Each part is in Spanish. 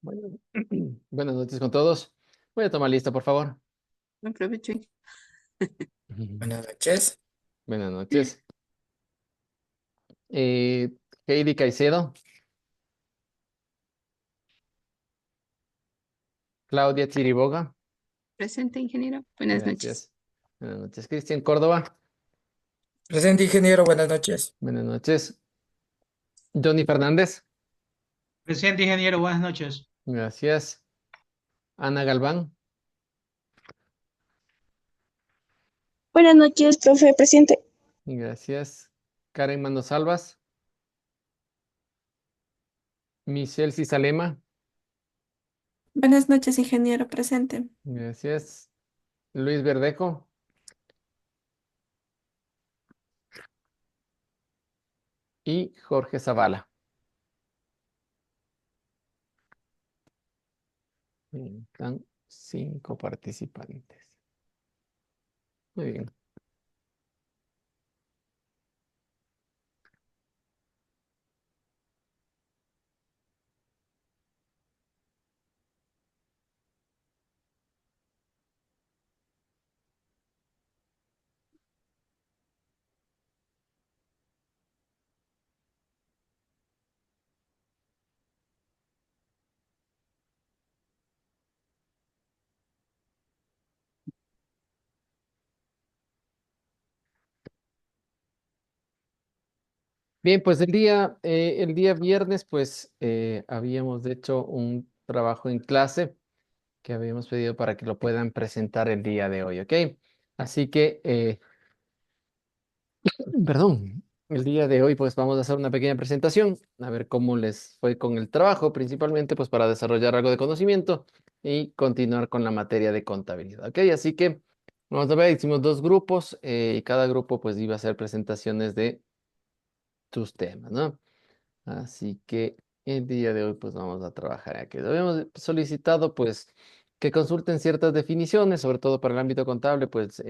Bueno, buenas noches con todos. Voy a tomar lista, por favor. Buen provecho. Buenas noches. Buenas noches. Eh, Heidi Caicedo, Claudia Chiriboga. Presente, ingeniero. Buenas noches. Gracias. Buenas noches. Cristian Córdoba. Presente, ingeniero. Buenas noches. Buenas noches. Johnny Fernández. Presidente ingeniero, buenas noches. Gracias. Ana Galván. Buenas noches, profe, presente. Gracias. Karen Manosalvas. Michelle Cisalema. Buenas noches, ingeniero presente. Gracias. Luis Verdejo. Y Jorge Zavala. Bien, están 5 participantes. Muy bien. Bien, pues el día viernes, pues habíamos hecho un trabajo en clase que habíamos pedido para que lo puedan presentar el día de hoy, ¿ok? Así que, perdón, el día de hoy, pues vamos a hacer una pequeña presentación, a ver cómo les fue con el trabajo, principalmente, pues para desarrollar algo de conocimiento y continuar con la materia de contabilidad, ¿ok? Así que, vamos a ver, hicimos dos grupos y cada grupo, pues iba a hacer presentaciones de sus temas, ¿no? Así que el día de hoy pues vamos a trabajar aquí. Habíamos solicitado pues que consulten ciertas definiciones, sobre todo para el ámbito contable, pues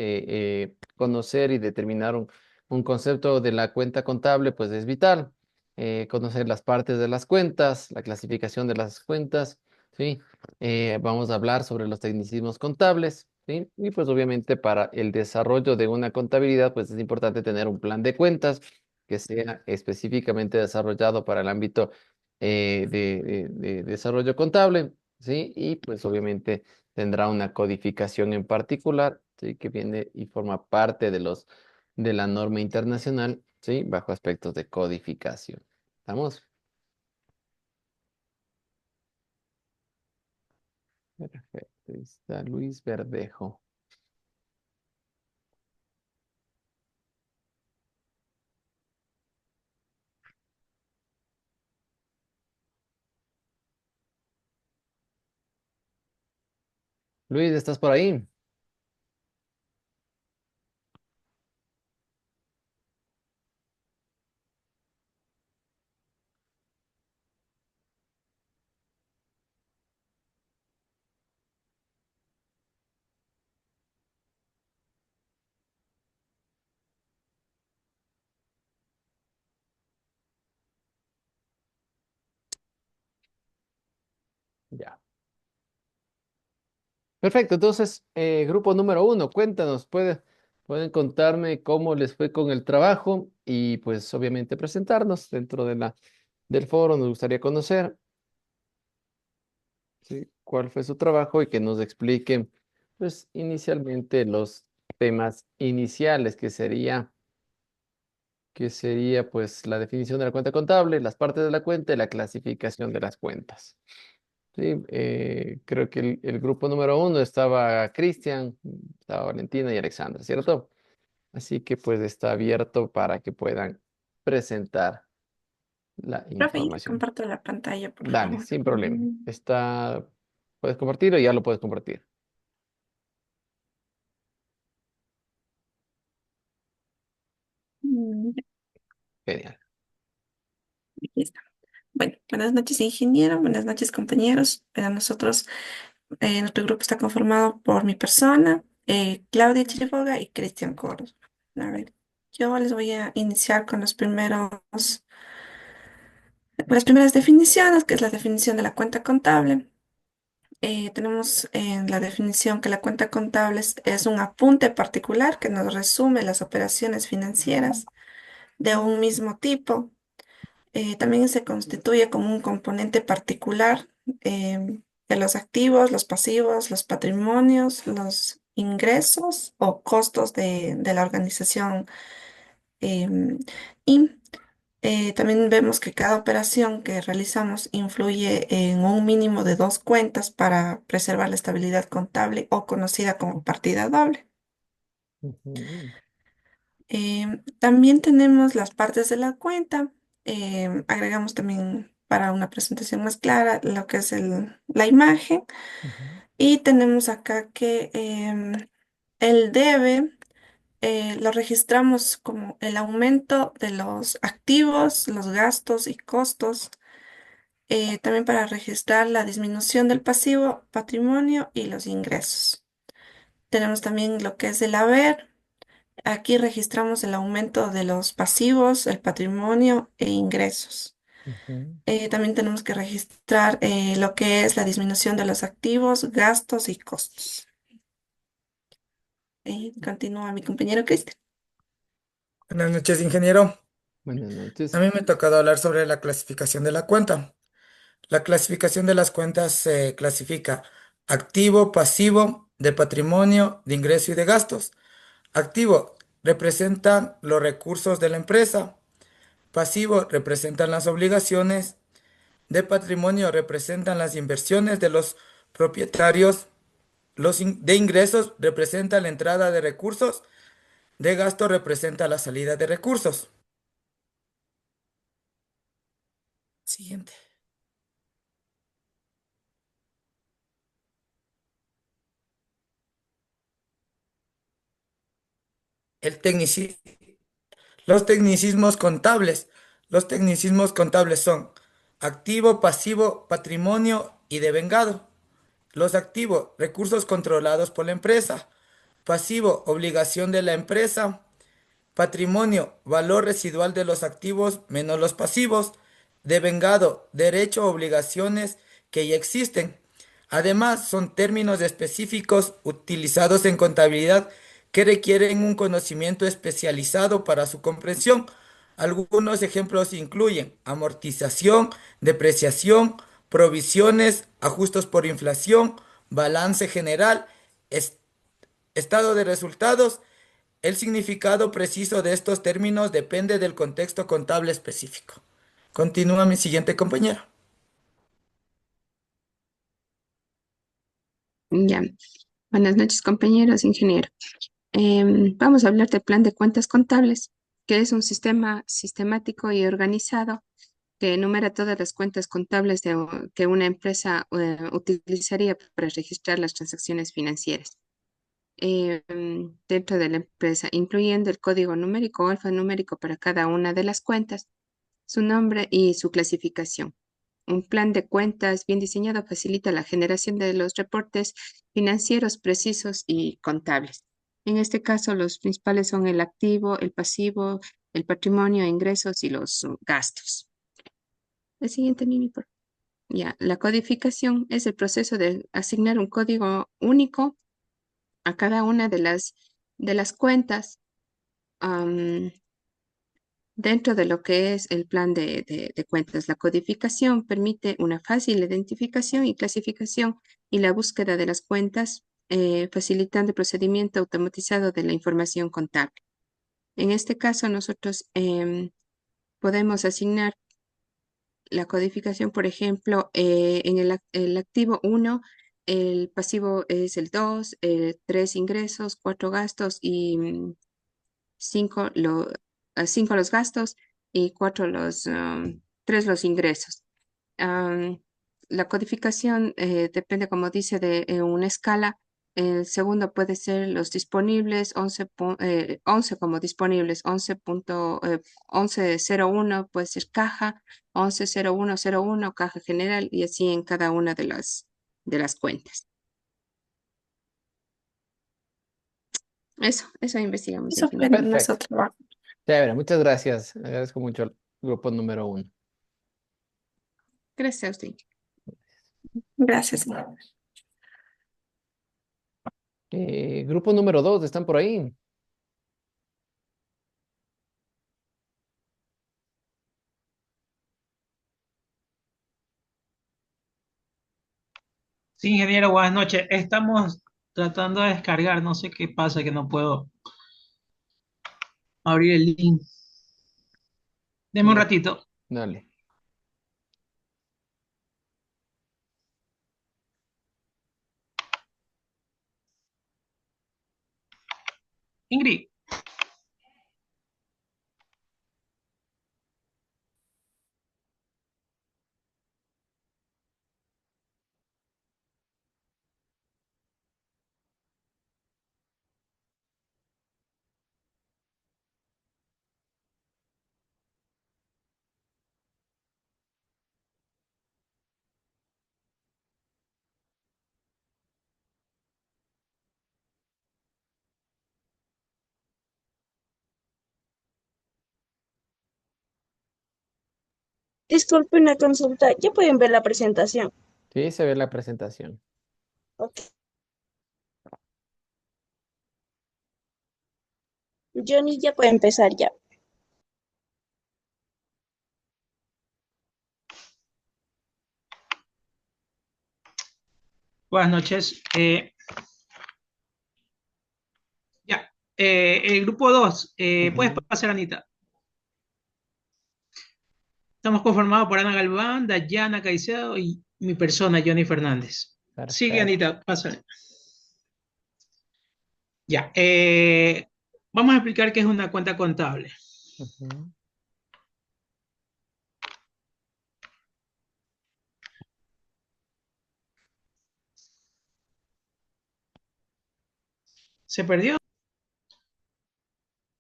conocer y determinar un concepto de la cuenta contable pues es vital. Conocer las partes de las cuentas, la clasificación de las cuentas, ¿sí? Vamos a hablar sobre los tecnicismos contables, ¿sí? Y pues obviamente para el desarrollo de una contabilidad pues es importante tener un plan de cuentas que sea específicamente desarrollado para el ámbito de desarrollo contable, ¿sí? Y pues obviamente tendrá una codificación en particular, ¿sí? Que viene y forma parte de de la norma internacional, ¿sí? Bajo aspectos de codificación. ¿Estamos? Perfecto. Ahí está Luis Verdejo. Luis, ¿estás por ahí? Ya. Perfecto, entonces, grupo número uno, cuéntanos, pueden contarme cómo les fue con el trabajo y pues obviamente presentarnos dentro de del foro, nos gustaría conocer, ¿sí? Cuál fue su trabajo y que nos expliquen pues inicialmente los temas iniciales que sería pues la definición de la cuenta contable, las partes de la cuenta y la clasificación de las cuentas. Sí, creo que el grupo número uno estaba Cristian, estaba Valentina y Alexandra, ¿cierto? Así que pues está abierto para que puedan presentar la Profe, yo información. comparto la pantalla, por Dale, favor. sin problema. ¿Puedes compartirlo? Ya lo puedes compartir. Ya, Genial. aquí está. Bueno, buenas noches, ingeniero. Buenas noches, compañeros. Nosotros, nuestro grupo está conformado por mi persona, Claudia Chiriboga y Cristian Coros. A ver, yo les voy a iniciar con los primeros Las primeras definiciones, que es la definición de la cuenta contable. Tenemos en la definición que la cuenta contable es un apunte particular que nos resume las operaciones financieras de un mismo tipo. También se constituye como un componente particular de los activos, los pasivos, los patrimonios, los ingresos o costos de la organización. em, y también vemos que cada operación que realizamos influye en un mínimo de dos cuentas para preservar la estabilidad contable o conocida como partida doble. Ujú, También tenemos las partes de la cuenta. Agregamos también para una presentación más clara lo que es la imagen. ujú, Y tenemos acá que el debe lo registramos como el aumento de los activos, los gastos y costos. También para registrar la disminución del pasivo, patrimonio y los ingresos. Tenemos también lo que es el haber. Aquí registramos el aumento de los pasivos, el patrimonio e ingresos. ujú. También tenemos que registrar lo que es la disminución de los activos, gastos y costos. Continúa mi compañero Cristian. Buenas noches, ingeniero. Buenas A noches. mí me ha tocado hablar sobre la clasificación de la cuenta. La clasificación de las cuentas se clasifica activo, pasivo, de patrimonio, de ingreso y de gastos. Activo representan los recursos de la empresa. Pasivo representan las obligaciones. De patrimonio representan las inversiones de los propietarios. De ingresos representa la entrada de recursos. De gasto representa la salida de recursos. Siguiente. El tecnici- Los tecnicismos contables. Los tecnicismos contables son activo, pasivo, patrimonio y devengado. Los activos, recursos controlados por la empresa. Pasivo, obligación de la empresa. Patrimonio, valor residual de los activos menos los pasivos. Devengado, derecho o obligaciones que ya existen. Además, son términos específicos utilizados en contabilidad que requieren un conocimiento especializado para su comprensión. Algunos ejemplos incluyen amortización, depreciación, provisiones, ajustes por inflación, balance general, es- estado de resultados. El significado preciso de estos términos depende del contexto contable específico. Continúa mi siguiente compañero. Ya. Buenas noches, compañeros, ingeniero. Vamos a hablar del plan de cuentas contables, que es un sistema sistemático y organizado que enumera todas las cuentas contables que una empresa utilizaría para registrar las transacciones financieras dentro de la empresa, incluyendo el código numérico o alfanumérico para cada una de las cuentas, su nombre y su clasificación. Un plan de cuentas bien diseñado facilita la generación de los reportes financieros precisos y contables. En este caso, los principales son el activo, el pasivo, el patrimonio, ingresos y los gastos. El siguiente, Mimi, por favor. Ya, la codificación es el proceso de asignar un código único a cada una de las cuentas dentro de lo que es el plan de cuentas. La codificación permite una fácil identificación y clasificación y la búsqueda de las cuentas, facilitando el procedimiento automatizado de la información contable. En este caso, nosotros podemos asignar la codificación, por ejemplo, en el activo 1, el pasivo es el 2, 3 ingresos, 4 gastos y 5 los gastos y 4 3 los ingresos. Am, la codificación depende, como dice, de una escala. El segundo puede ser los disponibles, 11 como disponibles, 11.01 puede ser caja, 11.01.01 caja general y así en cada una de las cuentas. Eso investigamos, Eso fue ingeniero. nuestro Perfecto. trabajo. Chévere, muchas gracias. Agradezco mucho al grupo número 1. Gracias a usted. Gracias. Grupo número 2, ¿están por ahí? Sí, ingeniero, buenas noches. Estamos tratando de descargar, no sé qué pasa, que no puedo abrir el link. Deme un Ya, ratito. dale. Ingrid, Disculpe una consulta. ¿Ya pueden ver la presentación? Sí, se ve la presentación. Ok. Johnny ya puede empezar ya. buenas noches. Ya, el grupo 2, ¿puedes Ujú. pasar, Anita? Estamos conformados por Ana Galván, Dayana Caicedo y mi persona, Johnny Fernández. Sigue, Perfecto. Anita, pásale. Ya, vamos a explicar qué es una cuenta contable. Ujú. ¿Se perdió?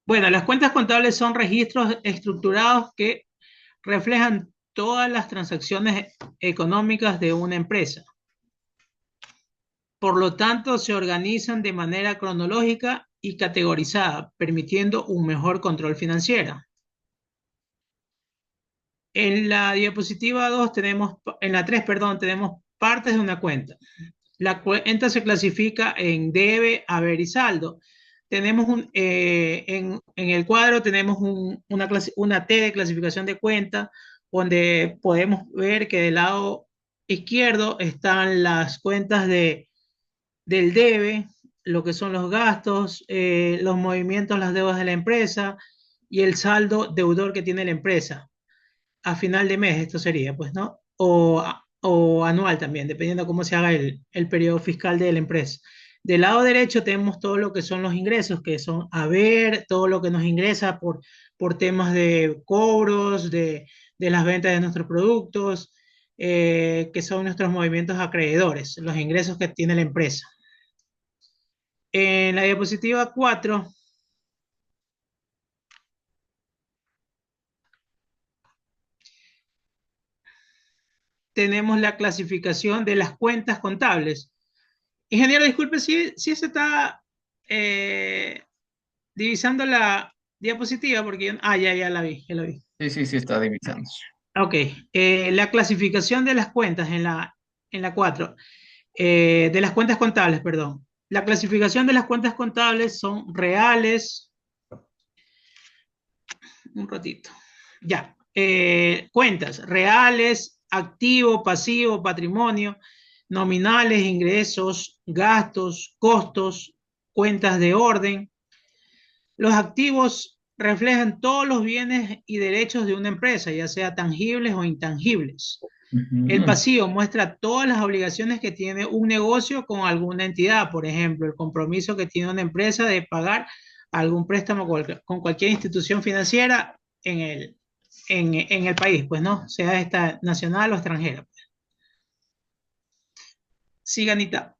Bueno, las cuentas contables son registros estructurados que reflejan todas las transacciones económicas de una empresa. Por lo tanto, se organizan de manera cronológica y categorizada, permitiendo un mejor control financiero. En la diapositiva 2 tenemos, en la 3, perdón, tenemos partes de una cuenta. La cuenta se clasifica en debe, haber y saldo. Tenemos en el cuadro tenemos una T de clasificación de cuenta, donde podemos ver que del lado izquierdo están las cuentas del debe, lo que son los gastos, los movimientos, las deudas de la empresa y el saldo deudor que tiene la empresa a final de mes, esto sería, pues, ¿no? O anual también, dependiendo cómo se haga el periodo fiscal de la empresa. Del lado derecho tenemos todo lo que son los ingresos, que son a ver, todo lo que nos ingresa por temas de cobros, de las ventas de nuestros productos, que son nuestros movimientos acreedores, los ingresos que tiene la empresa. En la diapositiva 4 tenemos la clasificación de las cuentas contables. Ingeniero, disculpe si se está eh, divisando la diapositiva, porque ya la vi, ya la vi. Sí, sí, sí, está divisando. Ok, la clasificación de las cuentas en la 4, de las cuentas contables, perdón. La clasificación de las cuentas contables son reales, un ratito, ya, cuentas reales, activo, pasivo, patrimonio, nominales, ingresos, gastos, costos, cuentas de orden. Los activos reflejan todos los bienes y derechos de una empresa, ya sea tangibles o intangibles. El Ujú. pasivo muestra todas las obligaciones que tiene un negocio con alguna entidad, por ejemplo, el compromiso que tiene una empresa de pagar algún préstamo con cualquier institución financiera en el país, pues no, sea esta nacional o extranjera. Siga, Anita.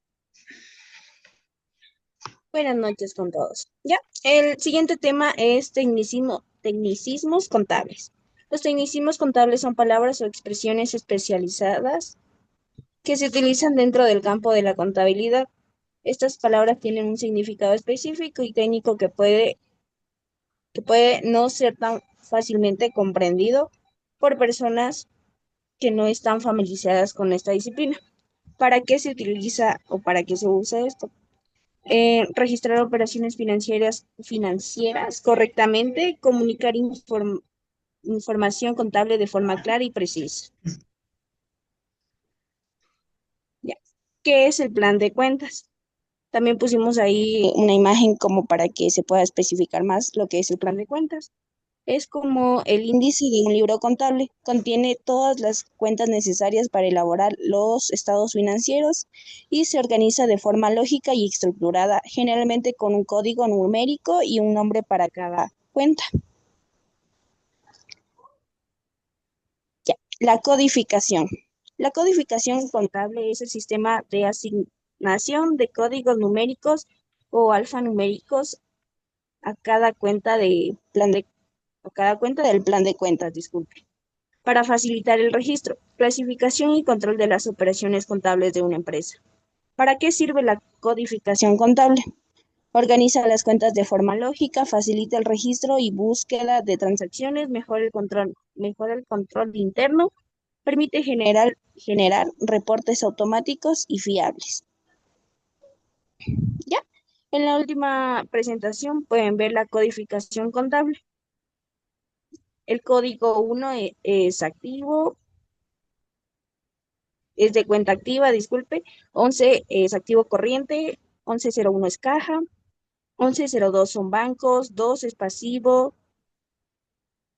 Buenas noches con todos. Ya, el siguiente tema es tecnicismos contables. Los tecnicismos contables son palabras o expresiones especializadas que se utilizan dentro del campo de la contabilidad. Estas palabras tienen un significado específico y técnico que puede no ser tan fácilmente comprendido por personas que no están familiarizadas con esta disciplina. ¿Para qué se utiliza o para qué se usa esto? Registrar operaciones financieras correctamente, comunicar información contable de forma clara y precisa. Ya. ¿Qué es el plan de cuentas? También pusimos ahí una imagen como para que se pueda especificar más lo que es el plan de cuentas. Es como el índice de un libro contable. Contiene todas las cuentas necesarias para elaborar los estados financieros y se organiza de forma lógica y estructurada, generalmente con un código numérico y un nombre para cada cuenta. Ya. La codificación. La codificación contable es el sistema de asignación de códigos numéricos o alfanuméricos a cada cuenta a cada cuenta del plan de cuentas, disculpe, para facilitar el registro, clasificación y control de las operaciones contables de una empresa. ¿Para qué sirve la codificación contable? Organiza las cuentas de forma lógica, facilita el registro y búsqueda de transacciones, mejora el control interno, permite generar reportes automáticos y fiables. ¿Ya? En la última presentación pueden ver la codificación contable. El código 1 es activo, es de cuenta activa, disculpe. 11 es activo corriente, 1101 es caja, 1102 son bancos, 2 es pasivo,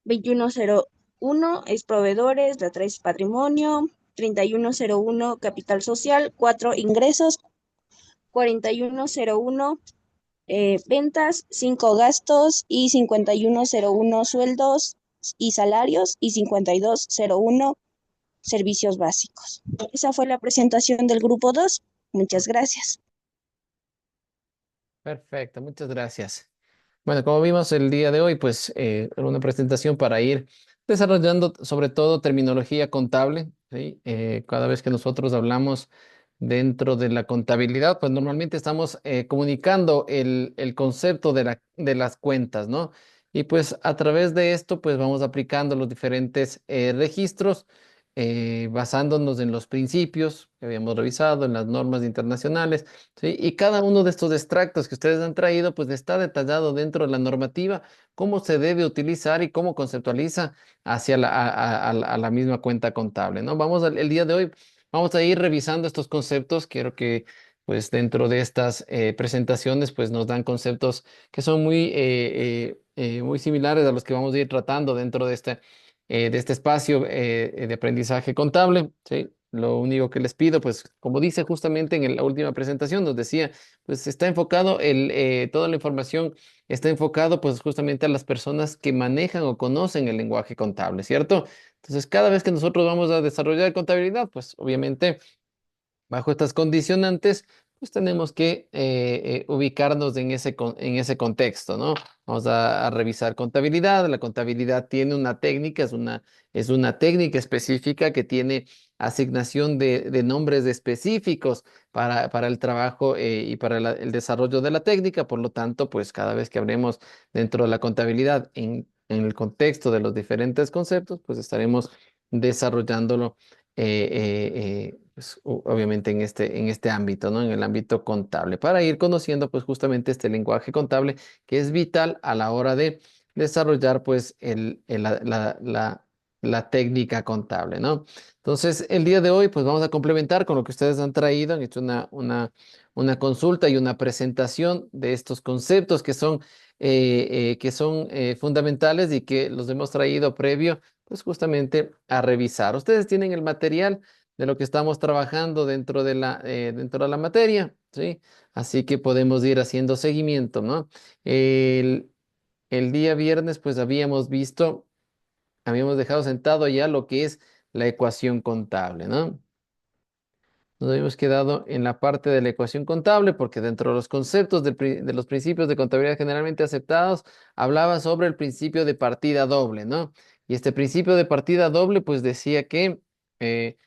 2101 es proveedores, la 3 es patrimonio, 3101 capital social, 4 ingresos, 4101 ventas, 5 gastos y 5101 sueldos y salarios y 5201 servicios básicos. Esa fue la presentación del grupo 2. Muchas gracias. Perfecto, muchas gracias. Bueno, como vimos el día de hoy, pues era una presentación para ir desarrollando sobre todo terminología contable, ¿sí? Cada vez que nosotros hablamos dentro de la contabilidad, pues normalmente estamos comunicando el concepto de las cuentas, ¿no? Y pues a través de esto, pues vamos aplicando los diferentes registros, basándonos en los principios que habíamos revisado, en las normas internacionales. ¿Sí? Y cada uno de estos extractos que ustedes han traído, pues está detallado dentro de la normativa, cómo se debe utilizar y cómo conceptualiza hacia a la misma cuenta contable, ¿no? El día de hoy, vamos a ir revisando estos conceptos. Quiero que, pues, dentro de estas presentaciones, pues, nos dan conceptos que son muy similares a los que vamos a ir tratando dentro de este espacio de aprendizaje contable, ¿sí? Lo único que les pido, pues, como dice justamente en la última presentación, nos decía, pues está enfocado, toda la información está enfocado, pues, justamente a las personas que manejan o conocen el lenguaje contable, ¿cierto? Entonces, cada vez que nosotros vamos a desarrollar contabilidad, pues, obviamente bajo estas condicionantes, pues tenemos que ubicarnos en en ese contexto, ¿no? Vamos a revisar contabilidad. La contabilidad tiene una técnica, es una técnica específica que tiene asignación de nombres específicos para el trabajo y para el desarrollo de la técnica. Por lo tanto, pues cada vez que hablemos dentro de la contabilidad en el contexto de los diferentes conceptos, pues estaremos desarrollándolo pues, obviamente en este ámbito, ¿no? En el ámbito contable, para ir conociendo pues justamente este lenguaje contable que es vital a la hora de desarrollar pues la técnica contable, ¿no? Entonces, el día de hoy pues vamos a complementar con lo que ustedes han traído, han hecho una consulta y una presentación de estos conceptos que son fundamentales y que los hemos traído previo pues justamente a revisar. Ustedes tienen el material de lo que estamos trabajando dentro de la materia, ¿sí? Así que podemos ir haciendo seguimiento, ¿no? El, el día viernes, pues habíamos dejado sentado ya lo que es la ecuación contable, ¿no? Nos habíamos quedado en la parte de la ecuación contable porque dentro de los conceptos de los principios de contabilidad generalmente aceptados, hablaba sobre el principio de partida doble, ¿no? Y este principio de partida doble pues decía eh,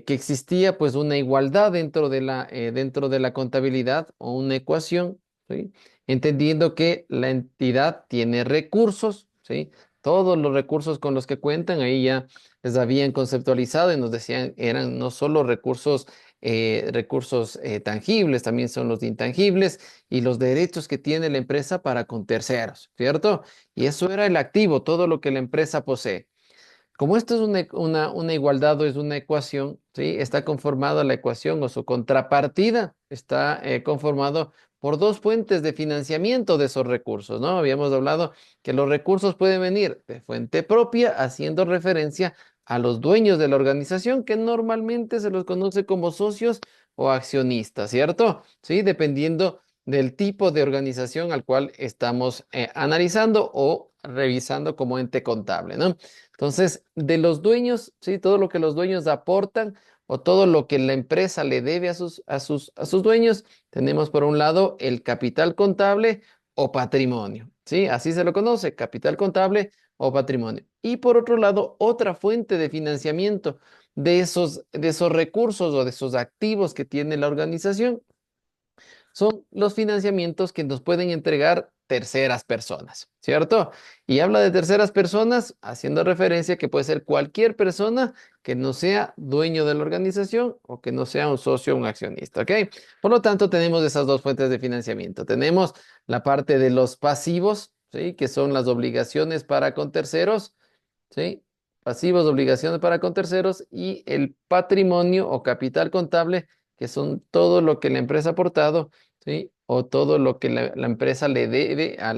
que existía pues una igualdad dentro de la contabilidad o una ecuación, ¿sí? Entendiendo que la entidad tiene recursos, ¿sí? todos los recursos con los que cuentan, ahí ya les habían conceptualizado y nos decían, eran no solo recursos tangibles, también son los intangibles y los derechos que tiene la empresa para con terceros, ¿cierto? Y eso era el activo, todo lo que la empresa posee. Como esto es una igualdad o es una ecuación, ¿sí? Está conformada la ecuación o su contrapartida está conformado por dos fuentes de financiamiento de esos recursos, ¿no? Habíamos hablado que los recursos pueden venir de fuente propia, haciendo referencia a los dueños de la organización, que normalmente se los conoce como socios o accionistas, ¿cierto? Sí, dependiendo del tipo de organización al cual estamos analizando o revisando como ente contable, ¿no? Entonces, de los dueños, sí, todo lo que los dueños aportan o todo lo que la empresa le debe a sus dueños, tenemos por un lado el capital contable o patrimonio, ¿sí? Así se lo conoce, capital contable o patrimonio. Y por otro lado, otra fuente de financiamiento de esos recursos o de esos activos que tiene la organización son los financiamientos que nos pueden entregar terceras personas, ¿cierto? Y habla de terceras personas haciendo referencia que puede ser cualquier persona que no sea dueño de la organización o que no sea un socio o un accionista, ¿ok? Por lo tanto, tenemos esas dos fuentes de financiamiento. Tenemos la parte de los pasivos, ¿sí? Que son las obligaciones para con terceros, ¿sí? Pasivos, obligaciones para con terceros y el patrimonio o capital contable, que son todo lo que la empresa ha aportado, ¿sí? O todo lo que la empresa le debe a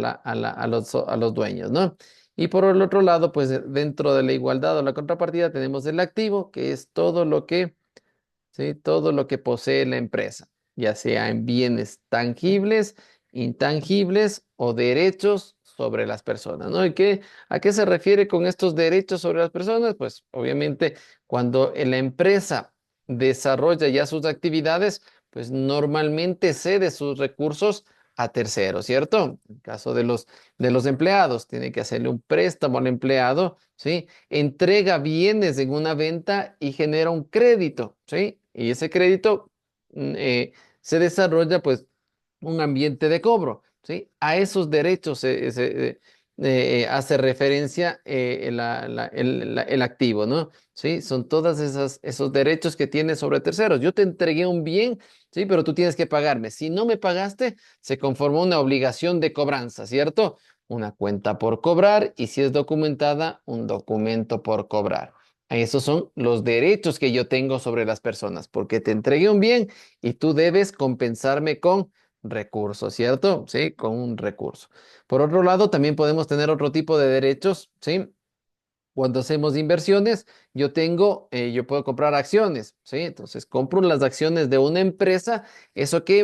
los dueños, ¿no? Y por el otro lado, pues dentro de la igualdad o la contrapartida tenemos el activo, que es todo lo que, ¿sí? Todo lo que posee la empresa, ya sea en bienes tangibles, intangibles o derechos sobre las personas, ¿no? ¿A qué se refiere con estos derechos sobre las personas? Pues obviamente cuando la empresa desarrolla ya sus actividades, pues normalmente cede sus recursos a terceros, ¿cierto? En caso de los empleados, tiene que hacerle un préstamo al empleado, ¿sí? Entrega bienes en una venta y genera un crédito, ¿sí? Y ese crédito se desarrolla pues un ambiente de cobro, ¿sí? A esos derechos hace referencia el activo, ¿no? Sí, son todos esos derechos que tienes sobre terceros. Yo te entregué un bien, sí, pero tú tienes que pagarme. Si no me pagaste, se conformó una obligación de cobranza, ¿cierto? Una cuenta por cobrar y si es documentada, un documento por cobrar. Esos son los derechos que yo tengo sobre las personas, porque te entregué un bien y tú debes compensarme con recursos, ¿cierto? Sí, con un recurso. Por otro lado, también podemos tener otro tipo de derechos, ¿sí? Cuando hacemos inversiones, yo puedo comprar acciones, ¿sí? Entonces, compro las acciones de una empresa. ¿Eso qué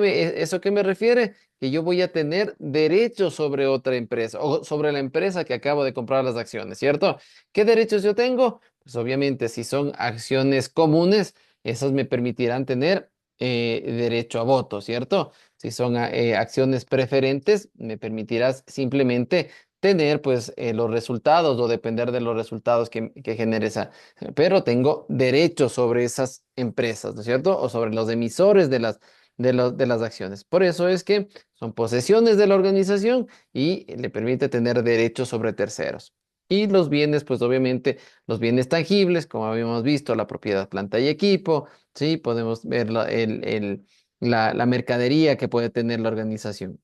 me refiere? Que yo voy a tener derechos sobre otra empresa o sobre la empresa que acabo de comprar las acciones, ¿cierto? ¿Qué derechos yo tengo? Pues obviamente, si son acciones comunes, esas me permitirán tener derecho a voto, ¿cierto? Si son acciones preferentes, me permitirás simplemente tener pues los resultados o depender de los resultados que genere esa. Pero tengo derechos sobre esas empresas, ¿no es cierto? O sobre los emisores de las acciones. Por eso es que son posesiones de la organización y le permite tener derechos sobre terceros. Y los bienes, pues obviamente los bienes tangibles, como habíamos visto, la propiedad, planta y equipo, ¿sí? Podemos ver la mercadería que puede tener la organización.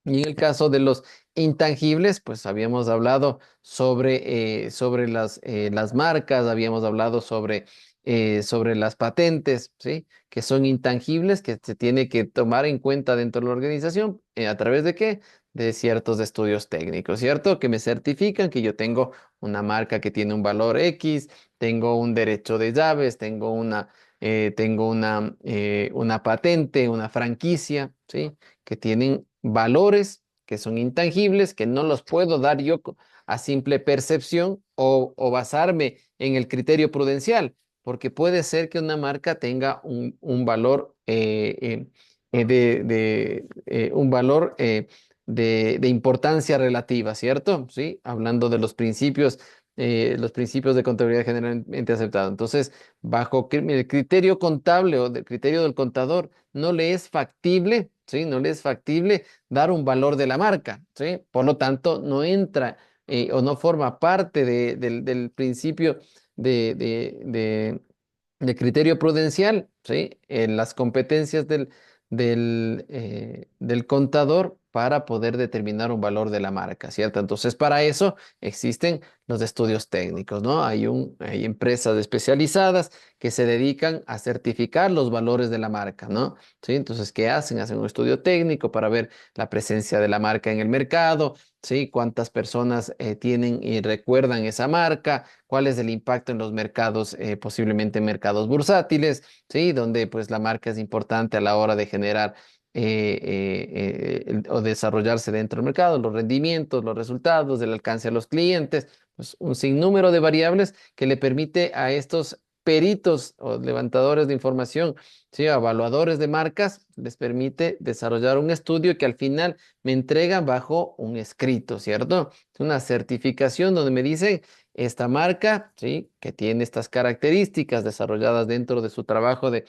Y en el caso de los intangibles, pues habíamos hablado sobre las marcas, habíamos hablado sobre las patentes, ¿sí? Que son intangibles, que se tiene que tomar en cuenta dentro de la organización, ¿a través de qué? De ciertos estudios técnicos, ¿cierto? Que me certifican que yo tengo una marca que tiene un valor X, tengo un derecho de llaves, tengo una patente, una franquicia, ¿sí? Que tienen valores que son intangibles, que no los puedo dar yo a simple percepción o basarme en el criterio prudencial, porque puede ser que una marca tenga un valor, de importancia relativa, ¿cierto? ¿Sí? Hablando de los principios de contabilidad generalmente aceptados. Entonces, bajo el criterio contable o del criterio del contador, no le es factible, ¿sí? No le es factible dar un valor de la marca, ¿sí? Por lo tanto, no entra o no forma parte del principio de, de, de- de criterio prudencial, ¿sí? Las competencias del contador para poder determinar un valor de la marca, ¿cierto? Entonces, para eso existen los estudios técnicos, ¿no? Hay empresas especializadas que se dedican a certificar los valores de la marca, ¿no? ¿Sí? Entonces, ¿qué hacen? Hacen un estudio técnico para ver la presencia de la marca en el mercado, ¿sí? Cuántas personas tienen y recuerdan esa marca, cuál es el impacto en los mercados, posiblemente mercados bursátiles, ¿sí? Donde pues la marca es importante a la hora de generar o desarrollarse dentro del mercado, los rendimientos, los resultados, el alcance a los clientes, pues un sinnúmero de variables que le permite a estos peritos o levantadores de información, ¿sí? Evaluadores de marcas, les permite desarrollar un estudio que al final me entregan bajo un escrito, ¿cierto? Es una certificación donde me dicen esta marca, ¿sí? Que tiene estas características desarrolladas dentro de su trabajo de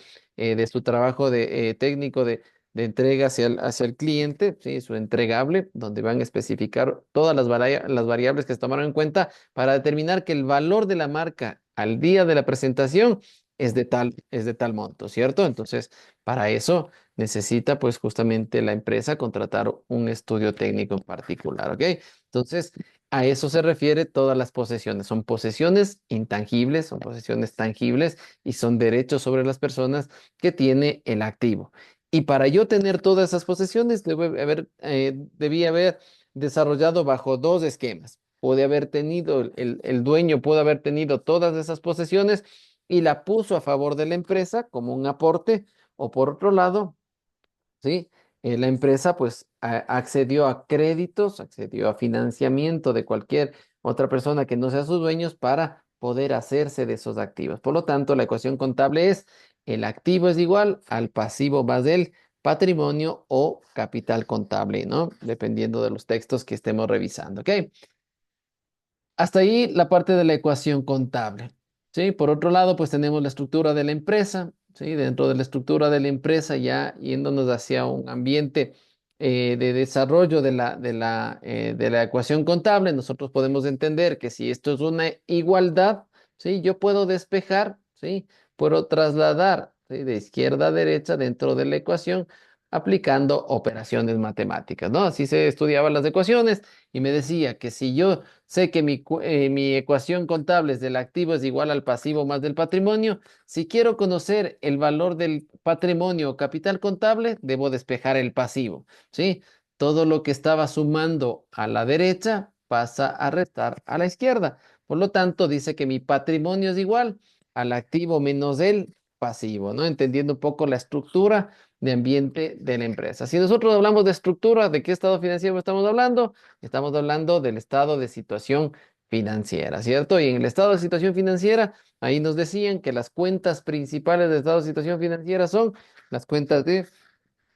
técnico de entrega hacia el cliente, ¿sí? Su entregable, donde van a especificar todas las variables que se tomaron en cuenta para determinar que el valor de la marca al día de la presentación es de tal monto, ¿cierto? Entonces, para eso necesita pues justamente la empresa contratar un estudio técnico en particular, ¿ok? Entonces, a eso se refiere todas las posesiones. Son posesiones intangibles, son posesiones tangibles y son derechos sobre las personas que tiene el activo. Y para yo tener todas esas posesiones, debía haber desarrollado bajo dos esquemas. Puede haber tenido, el dueño puede haber tenido todas esas posesiones y la puso a favor de la empresa como un aporte, o por otro lado, ¿sí? La empresa pues accedió a créditos, accedió a financiamiento de cualquier otra persona que no sea sus dueños para poder hacerse de esos activos. Por lo tanto, la ecuación contable es el activo es igual al pasivo más del patrimonio o capital contable, ¿no? Dependiendo de los textos que estemos revisando, ¿ok? Hasta ahí la parte de la ecuación contable. ¿Sí? Por otro lado, pues tenemos la estructura de la empresa. ¿Sí? Dentro de la estructura de la empresa, ya yéndonos hacia un ambiente de desarrollo de la ecuación contable, nosotros podemos entender que si esto es una igualdad, ¿sí? Yo puedo despejar, ¿sí? Puedo trasladar, ¿sí? De izquierda a derecha dentro de la ecuación aplicando operaciones matemáticas, ¿no? Así se estudiaban las ecuaciones y me decía que si yo sé que mi ecuación contable es del activo es igual al pasivo más del patrimonio. Si quiero conocer el valor del patrimonio o capital contable, debo despejar el pasivo, ¿sí? Todo lo que estaba sumando a la derecha pasa a restar a la izquierda. Por lo tanto, dice que mi patrimonio es igual al activo menos el pasivo, ¿no? Entendiendo un poco la estructura de ambiente de la empresa. Si nosotros hablamos de estructura, ¿de qué estado financiero estamos hablando? Estamos hablando del estado de situación financiera, ¿cierto? Y en el estado de situación financiera, ahí nos decían que las cuentas principales del estado de situación financiera son las cuentas de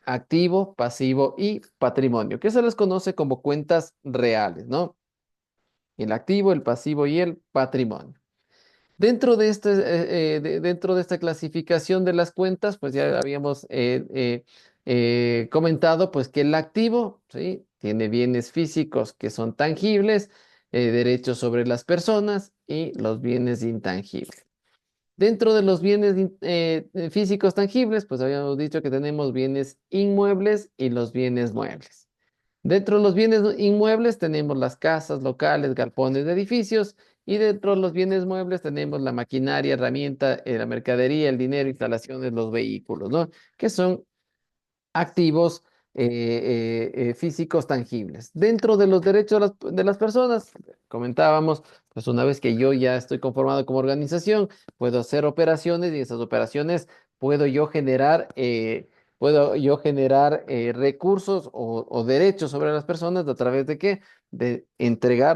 activo, pasivo y patrimonio, que se les conoce como cuentas reales, ¿no? El activo, el pasivo y el patrimonio. Dentro de esta clasificación de las cuentas, pues ya habíamos comentado pues que el activo, ¿sí? Tiene bienes físicos que son tangibles, derechos sobre las personas y los bienes intangibles. Dentro de los bienes físicos tangibles, pues habíamos dicho que tenemos bienes inmuebles y los bienes muebles. Dentro de los bienes inmuebles tenemos las casas, locales, galpones de edificios y dentro de los bienes muebles tenemos la maquinaria, herramienta, la mercadería, el dinero, instalaciones, los vehículos, ¿no? Que son activos físicos tangibles. Dentro de los derechos de las personas, comentábamos, pues una vez que yo ya estoy conformado como organización, puedo hacer operaciones y esas operaciones puedo yo generar, recursos o derechos sobre las personas a través de qué? De entregar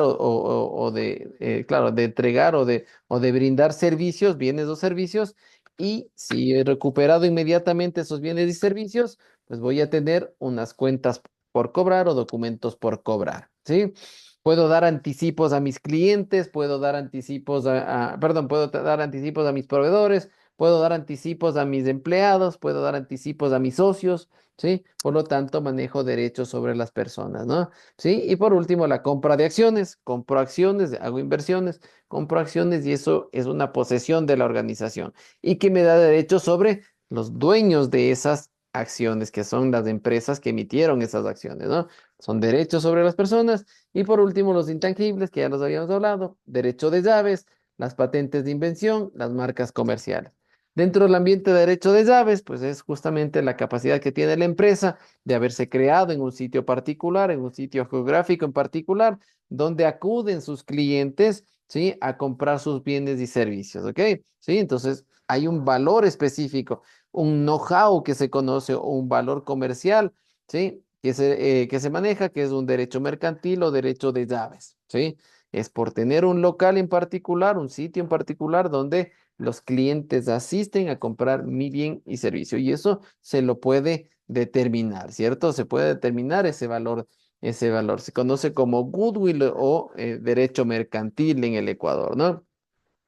claro, de entregar o de brindar servicios, bienes o servicios. Y si he recuperado inmediatamente esos bienes y servicios, pues voy a tener unas cuentas por cobrar o documentos por cobrar, ¿sí? Puedo dar anticipos a mis clientes, puedo dar anticipos puedo dar anticipos a mis proveedores, puedo dar anticipos a mis empleados, puedo dar anticipos a mis socios, ¿sí? Por lo tanto, manejo derechos sobre las personas, ¿no? ¿Sí? Y por último, la compra de acciones. Compro acciones, hago inversiones, compro acciones y eso es una posesión de la organización y que me da derechos sobre los dueños de esas acciones, que son las empresas que emitieron esas acciones, ¿no? Son derechos sobre las personas. Y por último, los intangibles, que ya los habíamos hablado, derecho de llaves, las patentes de invención, las marcas comerciales. Dentro del ambiente de derecho de llaves, pues es justamente la capacidad que tiene la empresa de haberse creado en un sitio particular, en un sitio geográfico en particular, donde acuden sus clientes, ¿sí? A comprar sus bienes y servicios, ¿ok? ¿Sí? Entonces, hay un valor específico, un know-how que se conoce o un valor comercial, ¿sí? Que se maneja, que es un derecho mercantil o derecho de llaves, ¿sí? Es por tener un local en particular, un sitio en particular donde los clientes asisten a comprar mi bien y servicio y eso se lo puede determinar, ¿cierto? Se puede determinar ese valor, ese valor. Se conoce como goodwill o derecho mercantil en el Ecuador, ¿no?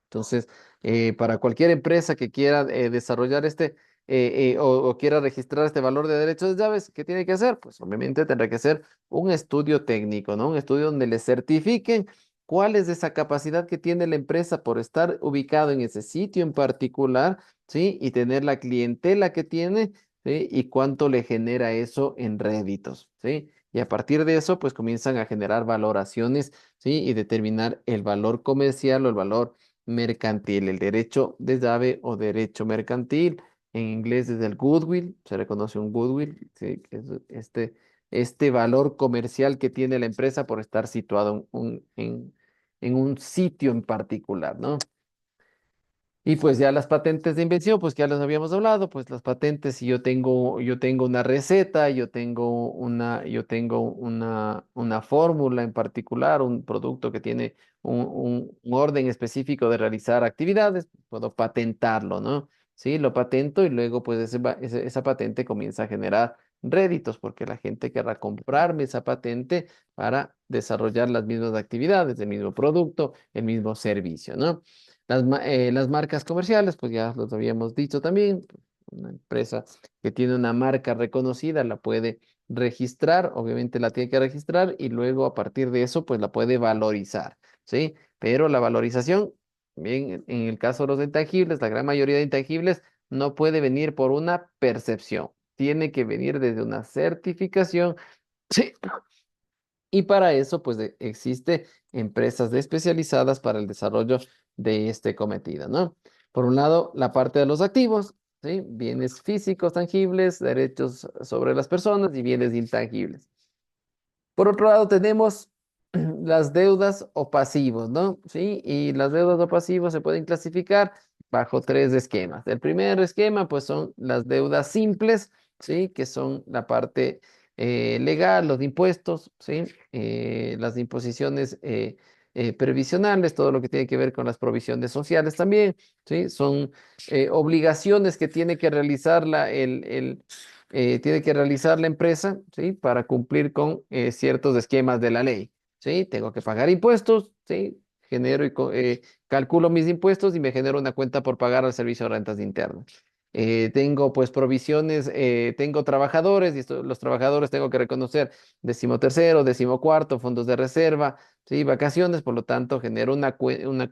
Entonces, para cualquier empresa que quiera desarrollar o quiera registrar este valor de derechos de llaves, ¿qué tiene que hacer? Pues obviamente tendrá que hacer un estudio técnico, ¿no? Un estudio donde le certifiquen cuál es esa capacidad que tiene la empresa por estar ubicado en ese sitio en particular, ¿sí? Y tener la clientela que tiene, ¿sí? Y cuánto le genera eso en réditos, ¿sí? Y a partir de eso, pues comienzan a generar valoraciones, ¿sí? Y determinar el valor comercial o el valor mercantil, el derecho de llave o derecho mercantil. En inglés es el goodwill, se reconoce un goodwill, ¿sí? Que es este valor comercial que tiene la empresa por estar situado en un sitio en particular, ¿no? Y pues ya las patentes de invención, pues que ya las habíamos hablado, pues las patentes, si yo tengo una receta, yo tengo una fórmula en particular, un producto que tiene un orden específico de realizar actividades, puedo patentarlo, ¿no? Sí, lo patento y luego pues esa patente comienza a generar réditos porque la gente querrá comprarme esa patente para desarrollar las mismas actividades, el mismo producto, el mismo servicio, ¿no? Las marcas comerciales, pues ya los habíamos dicho también. Una empresa que tiene una marca reconocida la puede registrar, obviamente la tiene que registrar y luego a partir de eso, pues la puede valorizar, ¿sí? Pero la valorización, bien, en el caso de los intangibles, la gran mayoría de intangibles no puede venir por una percepción, tiene que venir desde una certificación, ¿sí? Y para eso, pues existe empresas especializadas para el desarrollo de este cometido, ¿no? Por un lado, la parte de los activos, ¿sí? Bienes físicos tangibles, derechos sobre las personas y bienes intangibles. Por otro lado, tenemos las deudas o pasivos, ¿no? Sí, y las deudas o pasivos se pueden clasificar bajo tres esquemas. El primer esquema, pues, son las deudas simples, ¿sí? Que son la parte legal, los impuestos, ¿sí? Las imposiciones previsionales, todo lo que tiene que ver con las provisiones sociales también, ¿sí? Son obligaciones que tiene que realizar la empresa, ¿sí? Para cumplir con ciertos esquemas de la ley, ¿sí? Tengo que pagar impuestos, ¿sí? Calculo mis impuestos y me genero una cuenta por pagar al servicio de rentas internas. Tengo pues provisiones, tengo trabajadores y los trabajadores tengo que reconocer 13º, 14º, fondos de reserva, ¿sí? Vacaciones, por lo tanto genero una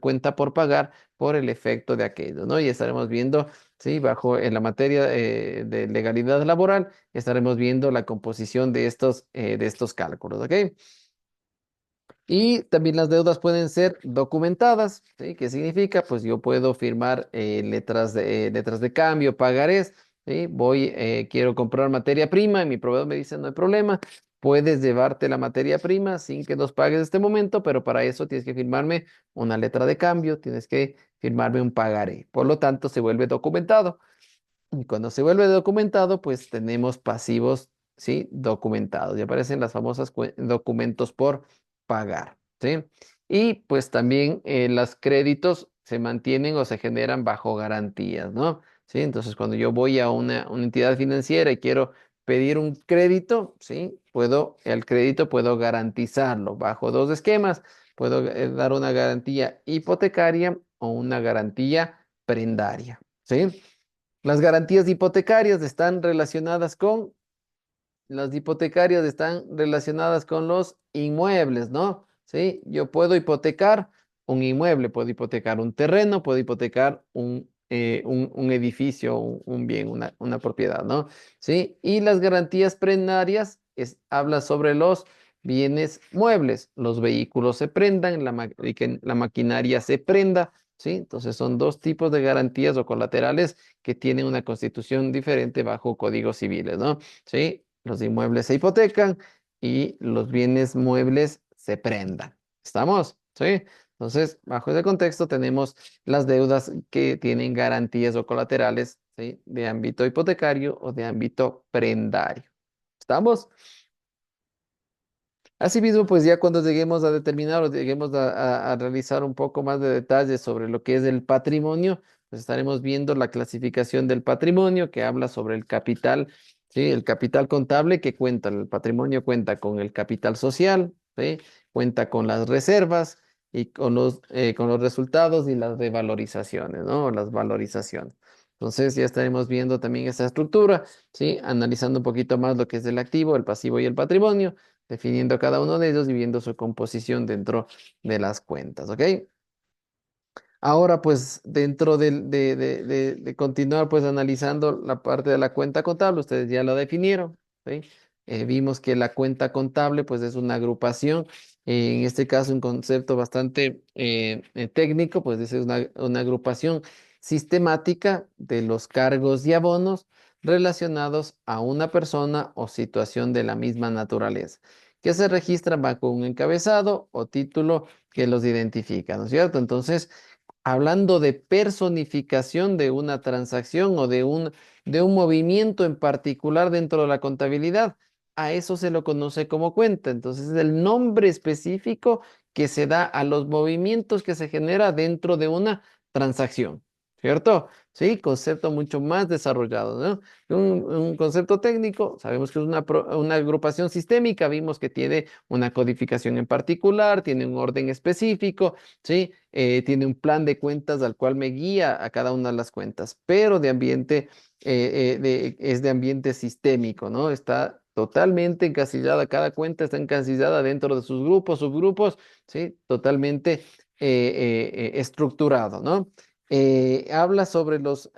cuenta por pagar por el efecto de aquello, ¿no? Y estaremos viendo, ¿sí? Bajo en la materia de legalidad laboral, estaremos viendo la composición de estos cálculos, ¿ok? Y también las deudas pueden ser documentadas, ¿sí? ¿Qué significa? Pues yo puedo firmar letras de cambio, pagarés, ¿sí? Quiero comprar materia prima y mi proveedor me dice, no hay problema, puedes llevarte la materia prima sin que nos pagues este momento, pero para eso tienes que firmarme una letra de cambio, tienes que firmarme un pagaré. Por lo tanto, se vuelve documentado. Y cuando se vuelve documentado, pues tenemos pasivos, ¿sí? Documentados. Y aparecen las famosas documentos por pagar, ¿sí? Y pues también los créditos se mantienen o se generan bajo garantías, ¿no? ¿Sí? Entonces, cuando yo voy a una entidad financiera y quiero pedir un crédito, ¿sí? El crédito puedo garantizarlo bajo dos esquemas. Puedo dar una garantía hipotecaria o una garantía prendaria, ¿sí? Las garantías hipotecarias están relacionadas con las hipotecarias están relacionadas con los inmuebles, ¿no? ¿Sí? Yo puedo hipotecar un inmueble, puedo hipotecar un terreno, puedo hipotecar un edificio, un bien, una propiedad, ¿no? ¿Sí? Y las garantías prendarias habla sobre los bienes muebles. Los vehículos se prendan, y que la maquinaria se prenda, ¿sí? Entonces son dos tipos de garantías o colaterales que tienen una constitución diferente bajo códigos civiles, ¿no? ¿Sí? Los inmuebles se hipotecan y los bienes muebles se prendan. ¿Estamos? ¿Sí? Entonces, bajo ese contexto tenemos las deudas que tienen garantías o colaterales, ¿sí? De ámbito hipotecario o de ámbito prendario. ¿Estamos? Asimismo, pues ya cuando lleguemos a determinar o lleguemos a realizar un poco más de detalles sobre lo que es el patrimonio, pues estaremos viendo la clasificación del patrimonio que habla sobre el capital, ¿sí? El capital contable que cuenta, el patrimonio cuenta con el capital social, ¿sí? Cuenta con las reservas y con los resultados y las revalorizaciones, ¿no? Las valorizaciones. Entonces ya estaremos viendo también esa estructura, ¿sí? Analizando un poquito más lo que es el activo, el pasivo y el patrimonio, definiendo cada uno de ellos y viendo su composición dentro de las cuentas, ¿ok? Ahora, pues, dentro de continuar, pues, analizando la parte de la cuenta contable, ustedes ya lo definieron, ¿sí? Vimos que la cuenta contable, pues, es una agrupación, en este caso, un concepto bastante técnico, pues, es una agrupación sistemática de los cargos y abonos relacionados a una persona o situación de la misma naturaleza, que se registran bajo un encabezado o título que los identifica, ¿no es cierto? Entonces, hablando de personificación de una transacción o de un movimiento en particular dentro de la contabilidad, a eso se lo conoce como cuenta. Entonces, es el nombre específico que se da a los movimientos que se genera dentro de una transacción, ¿cierto? Sí, concepto mucho más desarrollado, ¿no? Un concepto técnico, sabemos que es una agrupación sistémica, vimos que tiene una codificación en particular, tiene un orden específico, ¿sí? Tiene un plan de cuentas al cual me guía a cada una de las cuentas, pero es de ambiente sistémico, ¿no? Está totalmente encasillada, cada cuenta está encasillada dentro de sus grupos, subgrupos, ¿sí? Totalmente estructurado, ¿no? Habla sobre los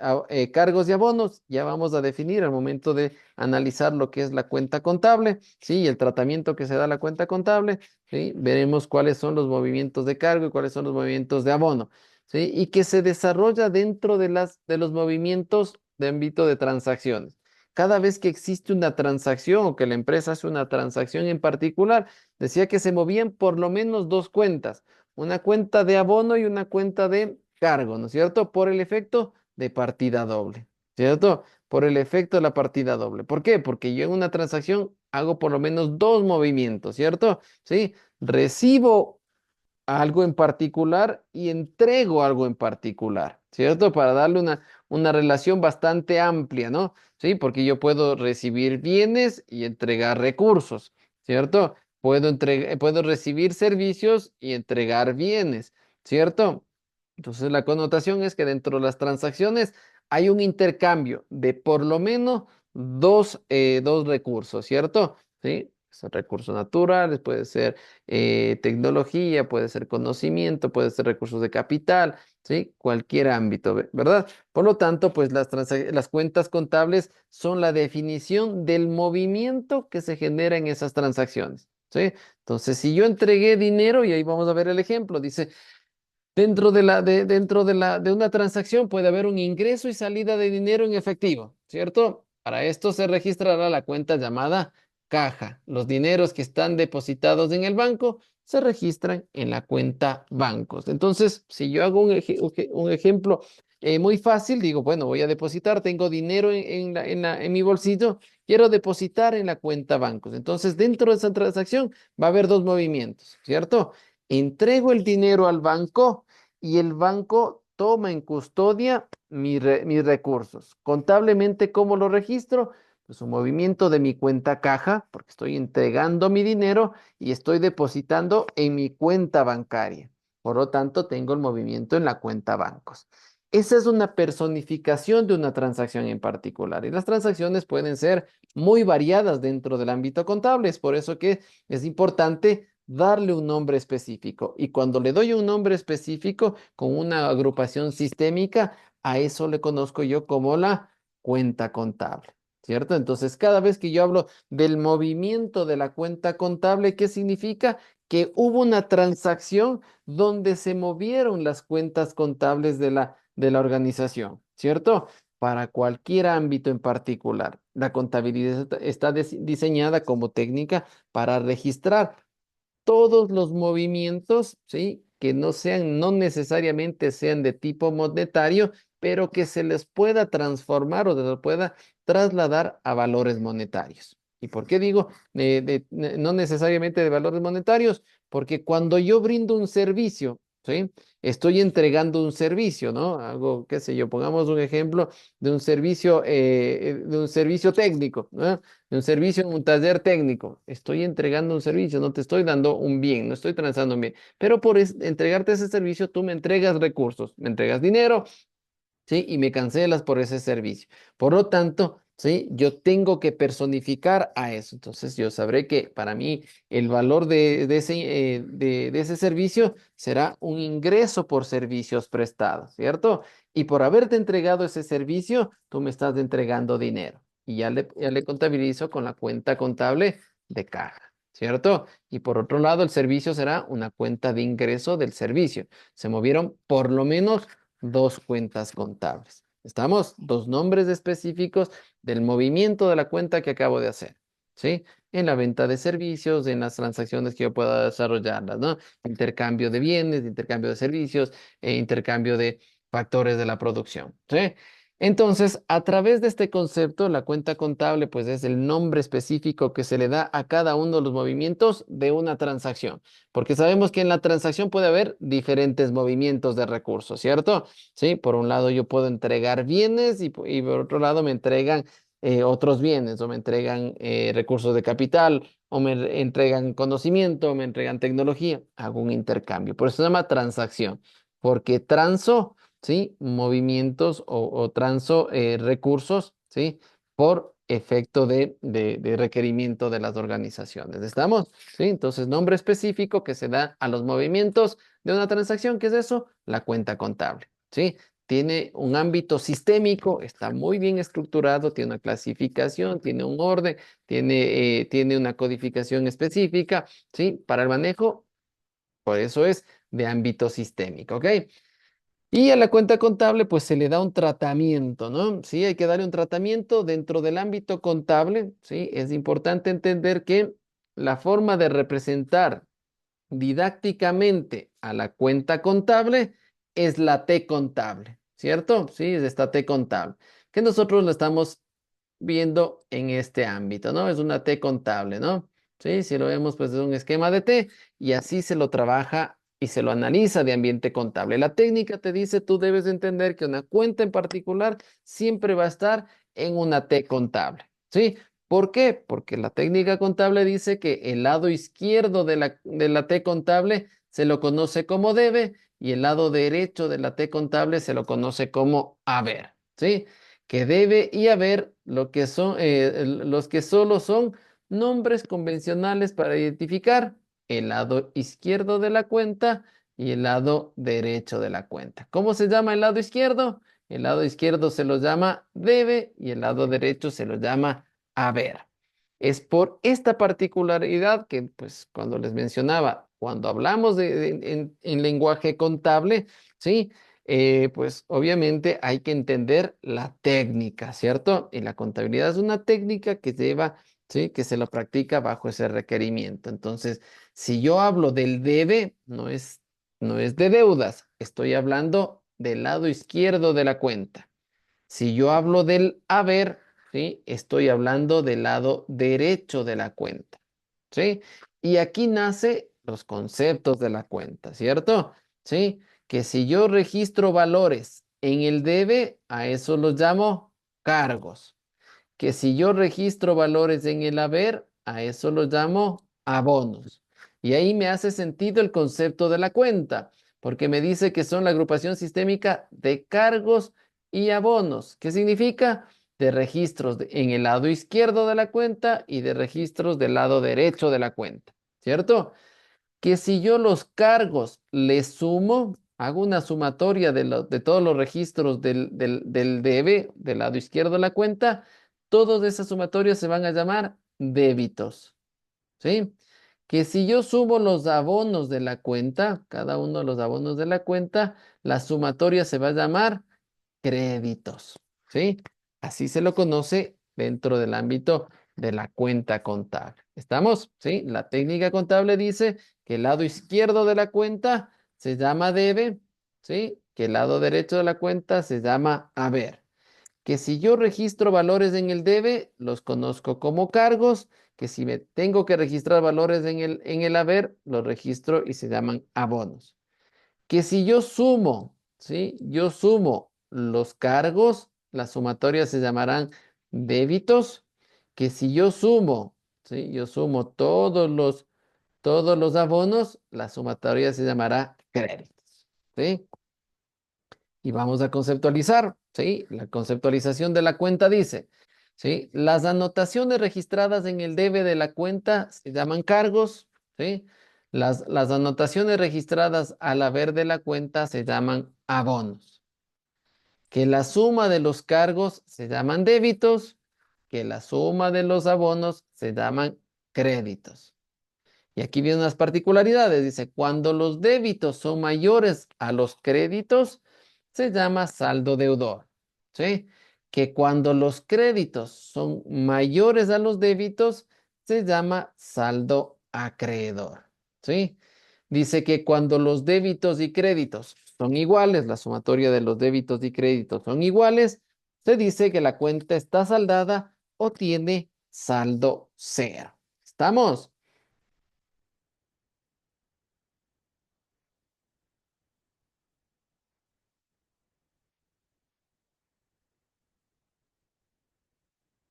cargos y abonos, ya vamos a definir al momento de analizar lo que es la cuenta contable, ¿sí? Y el tratamiento que se da a la cuenta contable, ¿sí? Veremos cuáles son los movimientos de cargo y cuáles son los movimientos de abono, ¿sí? Y que se desarrolla dentro de los movimientos de ámbito de transacciones. Cada vez que existe una transacción o que la empresa hace una transacción en particular, decía que se movían por lo menos dos cuentas, una cuenta de abono y una cuenta de cargo, ¿no es cierto? Por el efecto de partida doble, ¿cierto? Por el efecto de la partida doble. ¿Por qué? Porque yo en una transacción hago por lo menos dos movimientos, ¿cierto? ¿Sí? Recibo algo en particular y entrego algo en particular, ¿cierto? Para darle una relación bastante amplia, ¿no? Sí, porque yo puedo recibir bienes y entregar recursos, ¿cierto? Puedo recibir servicios y entregar bienes, ¿cierto? Entonces la connotación es que dentro de las transacciones hay un intercambio de por lo menos dos recursos, ¿cierto? ¿Sí? Son recursos naturales, puede ser tecnología, puede ser conocimiento, puede ser recursos de capital, ¿sí? Cualquier ámbito, ¿verdad? Por lo tanto, pues las cuentas contables son la definición del movimiento que se genera en esas transacciones, ¿sí? Entonces, si yo entregué dinero, y ahí vamos a ver el ejemplo, dice, dentro de una transacción puede haber un ingreso y salida de dinero en efectivo, ¿cierto? Para esto se registrará la cuenta llamada caja. Los dineros que están depositados en el banco se registran en la cuenta bancos. Entonces, si yo hago un ejemplo muy fácil, digo, bueno, voy a depositar, tengo dinero en mi bolsillo, quiero depositar en la cuenta bancos. Entonces, dentro de esa transacción va a haber dos movimientos, ¿cierto? Entrego el dinero al banco y el banco toma en custodia mis recursos. Contablemente, ¿cómo lo registro? Pues un movimiento de mi cuenta caja, porque estoy entregando mi dinero y estoy depositando en mi cuenta bancaria. Por lo tanto, tengo el movimiento en la cuenta bancos. Esa es una personificación de una transacción en particular. Y las transacciones pueden ser muy variadas dentro del ámbito contable. Es por eso que es importante darle un nombre específico. Y cuando le doy un nombre específico con una agrupación sistémica, a eso le conozco yo como la cuenta contable, ¿cierto? Entonces, cada vez que yo hablo del movimiento de la cuenta contable, ¿qué significa? Que hubo una transacción donde se movieron las cuentas contables de la organización, ¿cierto? Para cualquier ámbito en particular. La contabilidad está diseñada como técnica para registrar todos los movimientos, ¿sí? Que no sean, no necesariamente sean de tipo monetario, pero que se les pueda transformar o se les pueda trasladar a valores monetarios. ¿Y por qué digo no necesariamente de valores monetarios? Porque cuando yo brindo un servicio, ¿sí? Estoy entregando un servicio, ¿no? Algo, qué sé yo, pongamos un ejemplo de un servicio técnico, ¿no? De un servicio en un taller técnico. Estoy entregando un servicio, no te estoy dando un bien, no estoy transando un bien. Pero por entregarte ese servicio, tú me entregas recursos, me entregas dinero, ¿sí? Y me cancelas por ese servicio. Por lo tanto, ¿sí? Yo tengo que personificar a eso. Entonces, yo sabré que para mí el valor de ese servicio será un ingreso por servicios prestados, ¿cierto? Y por haberte entregado ese servicio, tú me estás entregando dinero. Y ya le contabilizo con la cuenta contable de caja, ¿cierto? Y por otro lado, el servicio será una cuenta de ingreso del servicio. Se movieron por lo menos dos cuentas contables. ¿Estamos? Dos nombres específicos del movimiento de la cuenta que acabo de hacer. ¿Sí? En la venta de servicios, en las transacciones que yo pueda desarrollarlas, ¿no? Intercambio de bienes, intercambio de servicios, intercambio de factores de la producción. ¿Sí? Entonces, a través de este concepto, la cuenta contable, pues es el nombre específico que se le da a cada uno de los movimientos de una transacción. Porque sabemos que en la transacción puede haber diferentes movimientos de recursos, ¿cierto? Sí, por un lado yo puedo entregar bienes y por otro lado me entregan otros bienes o me entregan recursos de capital o me entregan conocimiento o me entregan tecnología. Hago un intercambio. Por eso se llama transacción, porque transo, ¿sí? Movimientos o transo recursos, ¿sí? Por efecto de requerimiento de las organizaciones. ¿Estamos? ¿Sí? Entonces, nombre específico que se da a los movimientos de una transacción. ¿Qué es eso? La cuenta contable. ¿Sí? Tiene un ámbito sistémico, está muy bien estructurado, tiene una clasificación, tiene un orden, tiene una codificación específica, ¿sí? Para el manejo, por eso es de ámbito sistémico, ¿ok? Y a la cuenta contable, pues se le da un tratamiento, ¿no? Sí, hay que darle un tratamiento dentro del ámbito contable, ¿sí? Es importante entender que la forma de representar didácticamente a la cuenta contable es la T contable, ¿cierto? Sí, es esta T contable, que nosotros lo estamos viendo en este ámbito, ¿no? Es una T contable, ¿no? Sí, si lo vemos, pues es un esquema de T y así se lo trabaja y se lo analiza de ambiente contable. La técnica te dice, tú debes entender que una cuenta en particular siempre va a estar en una T contable, ¿sí? ¿Por qué? Porque la técnica contable dice que el lado izquierdo de la T contable se lo conoce como debe y el lado derecho de la T contable se lo conoce como haber, ¿sí? Que debe y haber los que solo son nombres convencionales para identificar el lado izquierdo de la cuenta y el lado derecho de la cuenta. ¿Cómo se llama el lado izquierdo? El lado izquierdo se lo llama debe y el lado derecho se lo llama haber. Es por esta particularidad que, pues, cuando les mencionaba, cuando hablamos en lenguaje contable, ¿sí? Pues obviamente hay que entender la técnica, ¿cierto? Y la contabilidad es una técnica que lleva, ¿sí? Que se lo practica bajo ese requerimiento. Entonces, si yo hablo del debe, no es de deudas, estoy hablando del lado izquierdo de la cuenta. Si yo hablo del haber, ¿sí? Estoy hablando del lado derecho de la cuenta, ¿sí? Y aquí nace los conceptos de la cuenta, ¿cierto? ¿Sí? Que si yo registro valores en el debe, a eso los llamo cargos. Que si yo registro valores en el haber, a eso los llamo abonos. Y ahí me hace sentido el concepto de la cuenta, porque me dice que son la agrupación sistémica de cargos y abonos. ¿Qué significa? De registros en el lado izquierdo de la cuenta y de registros del lado derecho de la cuenta, ¿cierto? Que si yo los cargos les sumo, hago una sumatoria de todos los registros del debe, del lado izquierdo de la cuenta, todos esas sumatorias se van a llamar débitos, ¿sí? Que si yo sumo los abonos de la cuenta, cada uno de los abonos de la cuenta, la sumatoria se va a llamar créditos, ¿sí? Así se lo conoce dentro del ámbito de la cuenta contable. ¿Estamos? ¿Sí? La técnica contable dice que el lado izquierdo de la cuenta se llama debe, ¿sí? Que el lado derecho de la cuenta se llama haber. Que si yo registro valores en el debe, los conozco como cargos, que si me tengo que registrar valores en el haber, los registro y se llaman abonos. Que si yo sumo, ¿sí? Yo sumo los cargos, las sumatorias se llamarán débitos. Que si yo sumo, ¿sí? Yo sumo todos los abonos, la sumatoria se llamará créditos, ¿sí? Y vamos a conceptualizar, ¿sí? La conceptualización de la cuenta dice, ¿sí? Las anotaciones registradas en el debe de la cuenta se llaman cargos, ¿sí? Las anotaciones registradas al haber de la cuenta se llaman abonos. Que la suma de los cargos se llaman débitos, que la suma de los abonos se llaman créditos. Y aquí vienen unas particularidades. Dice, cuando los débitos son mayores a los créditos, se llama saldo deudor. ¿Sí? Que cuando los créditos son mayores a los débitos, se llama saldo acreedor. ¿Sí? Dice que cuando los débitos y créditos son iguales, la sumatoria de los débitos y créditos son iguales, se dice que la cuenta está saldada o tiene saldo cero. ¿Estamos?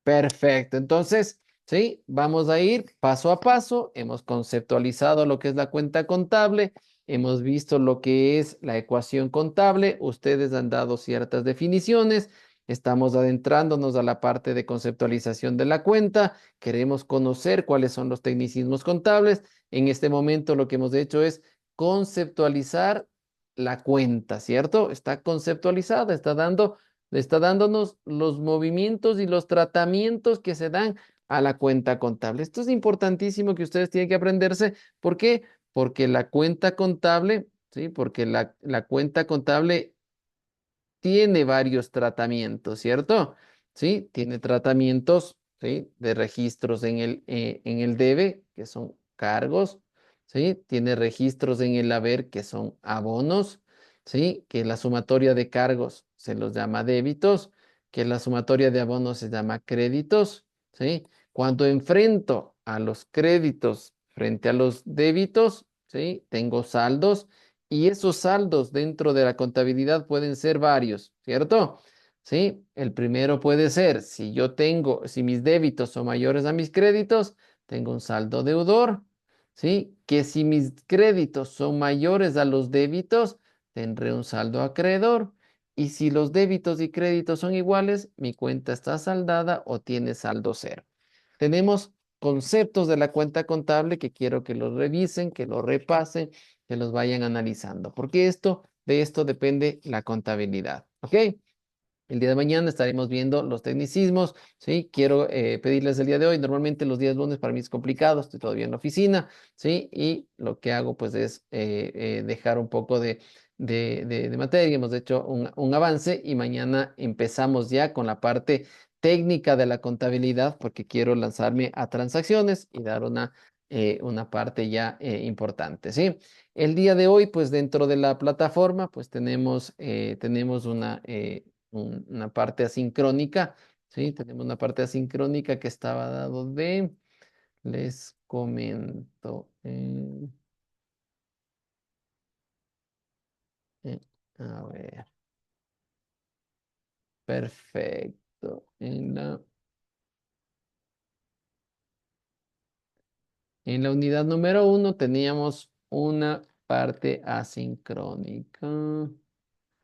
Perfecto. Entonces, sí, vamos a ir paso a paso. Hemos conceptualizado lo que es la cuenta contable. Hemos visto lo que es la ecuación contable. Ustedes han dado ciertas definiciones. Estamos adentrándonos a la parte de conceptualización de la cuenta. Queremos conocer cuáles son los tecnicismos contables. En este momento lo que hemos hecho es conceptualizar la cuenta, ¿cierto? Está conceptualizada, está dándonos los movimientos y los tratamientos que se dan a la cuenta contable. Esto es importantísimo que ustedes tienen que aprenderse. ¿Por qué? Porque la cuenta contable, ¿sí? Porque la cuenta contable tiene varios tratamientos, ¿cierto? Sí, tiene tratamientos, ¿sí? De registros en el debe, que son cargos, ¿sí? Tiene registros en el haber, que son abonos, ¿sí? Que la sumatoria de cargos se los llama débitos, que la sumatoria de abonos se llama créditos, ¿sí? Cuando enfrento a los créditos frente a los débitos, ¿sí? Tengo saldos y esos saldos dentro de la contabilidad pueden ser varios, ¿cierto? Sí, el primero puede ser, si mis débitos son mayores a mis créditos, tengo un saldo deudor, ¿sí? Que si mis créditos son mayores a los débitos, tendré un saldo acreedor. Y si los débitos y créditos son iguales, mi cuenta está saldada o tiene saldo cero. Tenemos conceptos de la cuenta contable que quiero que los revisen, que los repasen, que los vayan analizando, porque de esto depende la contabilidad, ¿ok? El día de mañana estaremos viendo los tecnicismos, ¿sí? Quiero pedirles el día de hoy, normalmente los días lunes para mí es complicado, estoy todavía en la oficina, ¿sí? Y lo que hago pues es dejar un poco de materia, hemos hecho un avance y mañana empezamos ya con la parte técnica de la contabilidad porque quiero lanzarme a transacciones y dar una parte ya importante, ¿sí? El día de hoy pues dentro de la plataforma pues tenemos una parte asincrónica, ¿sí? Tenemos una parte asincrónica que estaba dado les comento, eh, a ver, perfecto. En la unidad número 1 teníamos una parte asincrónica,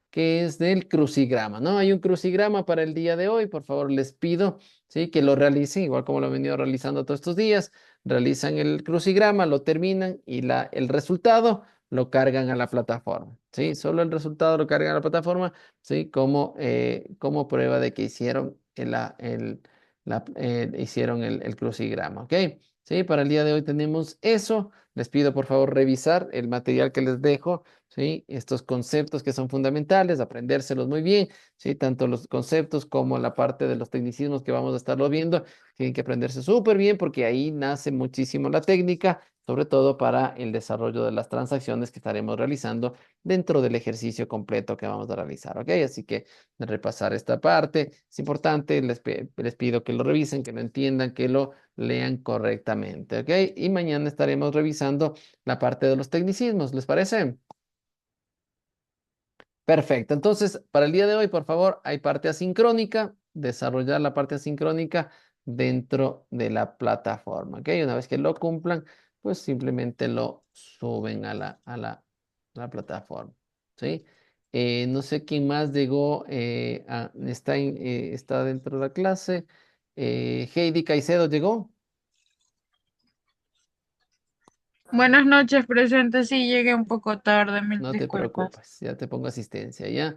que es del crucigrama, ¿no? Hay un crucigrama para el día de hoy, por favor, les pido, ¿sí? Que lo realicen, igual como lo he venido realizando todos estos días, realizan el crucigrama, lo terminan y el resultado lo cargan a la plataforma, ¿sí? Solo el resultado lo cargan a la plataforma, ¿sí? Como prueba de que hicieron hicieron el crucigrama, ¿ok? Sí, para el día de hoy tenemos eso. Les pido por favor revisar el material que les dejo, ¿sí? Estos conceptos que son fundamentales, aprendérselos muy bien, ¿sí? Tanto los conceptos como la parte de los tecnicismos que vamos a estarlo viendo, tienen que aprenderse súper bien porque ahí nace muchísimo la técnica, sobre todo para el desarrollo de las transacciones que estaremos realizando dentro del ejercicio completo que vamos a realizar, ¿ok? Así que repasar esta parte es importante, les pido que lo revisen, que lo entiendan, que lo lean correctamente, ¿ok? Y mañana estaremos revisando la parte de los tecnicismos, ¿les parece? Perfecto. Entonces, para el día de hoy, por favor, hay parte asincrónica, desarrollar la parte asincrónica dentro de la plataforma, ¿ok? Una vez que lo cumplan, pues simplemente lo suben a la plataforma, ¿sí? No sé quién más llegó, está dentro de la clase. Heidi Caicedo llegó. Buenas noches, presente. Sí, llegué un poco tarde, mil No te disculpas. preocupes, ya te pongo asistencia, ¿ya?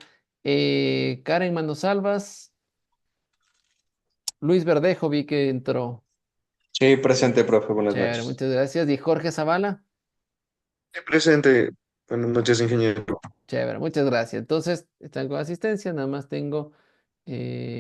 Karen Mandosalvas, Luis Verdejo vi que entró. Sí, presente, profe. Buenas Chévere, noches. muchas gracias. Y Jorge Zavala, Sí, presente. Buenas noches, ingeniero. chévere, muchas gracias. Entonces, están con asistencia, nada más tengo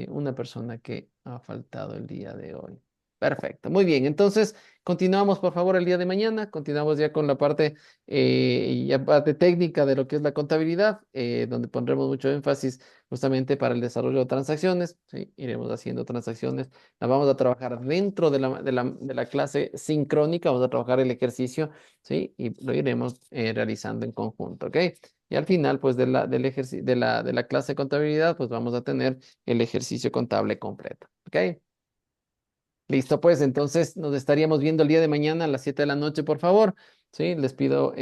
una persona que ha faltado el día de hoy. Perfecto, muy bien. Entonces, continuamos por favor el día de mañana. Continuamos ya con la parte, ya parte técnica de lo que es la contabilidad, donde pondremos mucho énfasis justamente para el desarrollo de transacciones. ¿Sí? Iremos haciendo transacciones. La vamos a trabajar dentro de la clase sincrónica. Vamos a trabajar el ejercicio, ¿sí? Y lo iremos realizando en conjunto, ¿ok? Y al final, pues, de la clase de contabilidad, pues vamos a tener el ejercicio contable completo. ¿Ok? Listo, pues entonces nos estaríamos viendo el día de mañana a las 7 de la noche, por favor. Sí, les pido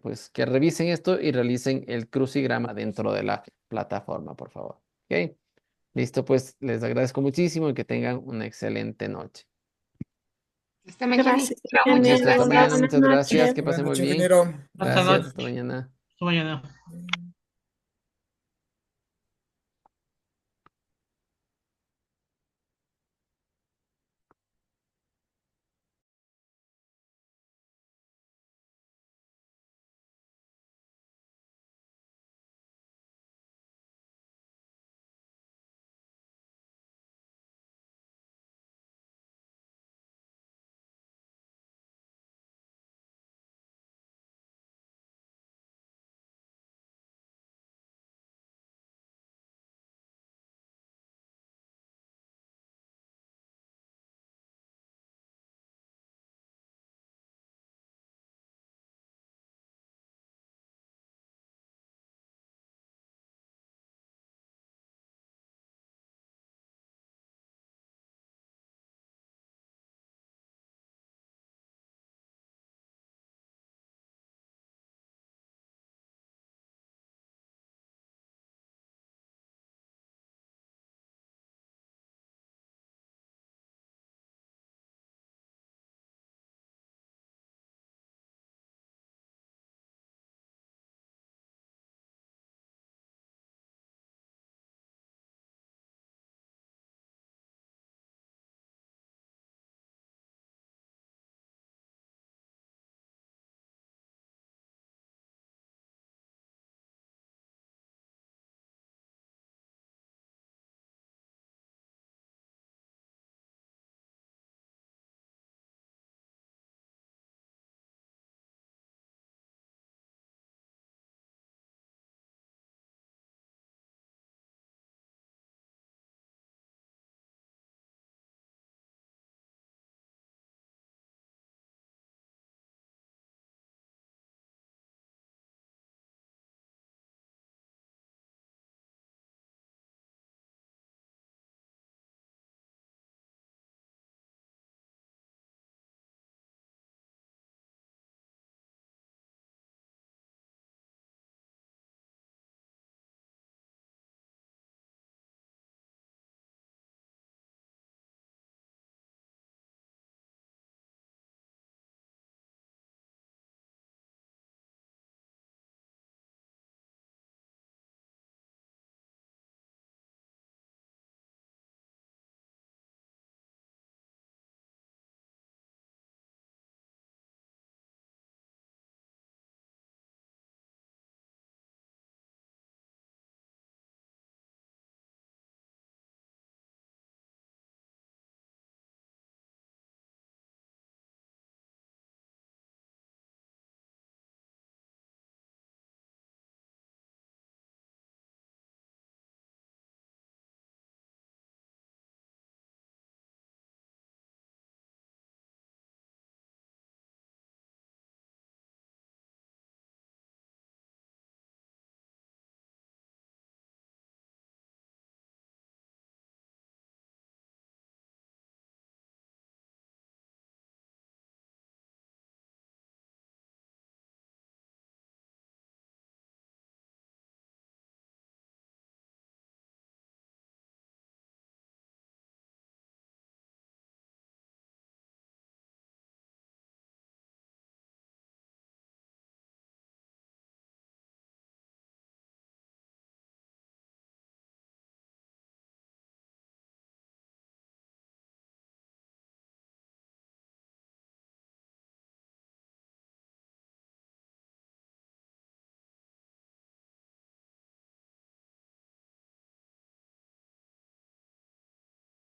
pues que revisen esto y realicen el crucigrama dentro de la plataforma, por favor. ¿Ok? Listo, pues les agradezco muchísimo y que tengan una excelente noche. Hasta mañana. Gracias, Listo, hasta ingeniero. mañana. Buenas Muchas gracias. noches. Que Buenas pasen muy noches, bien. ingeniero. Hasta Gracias, hasta mañana. mañana.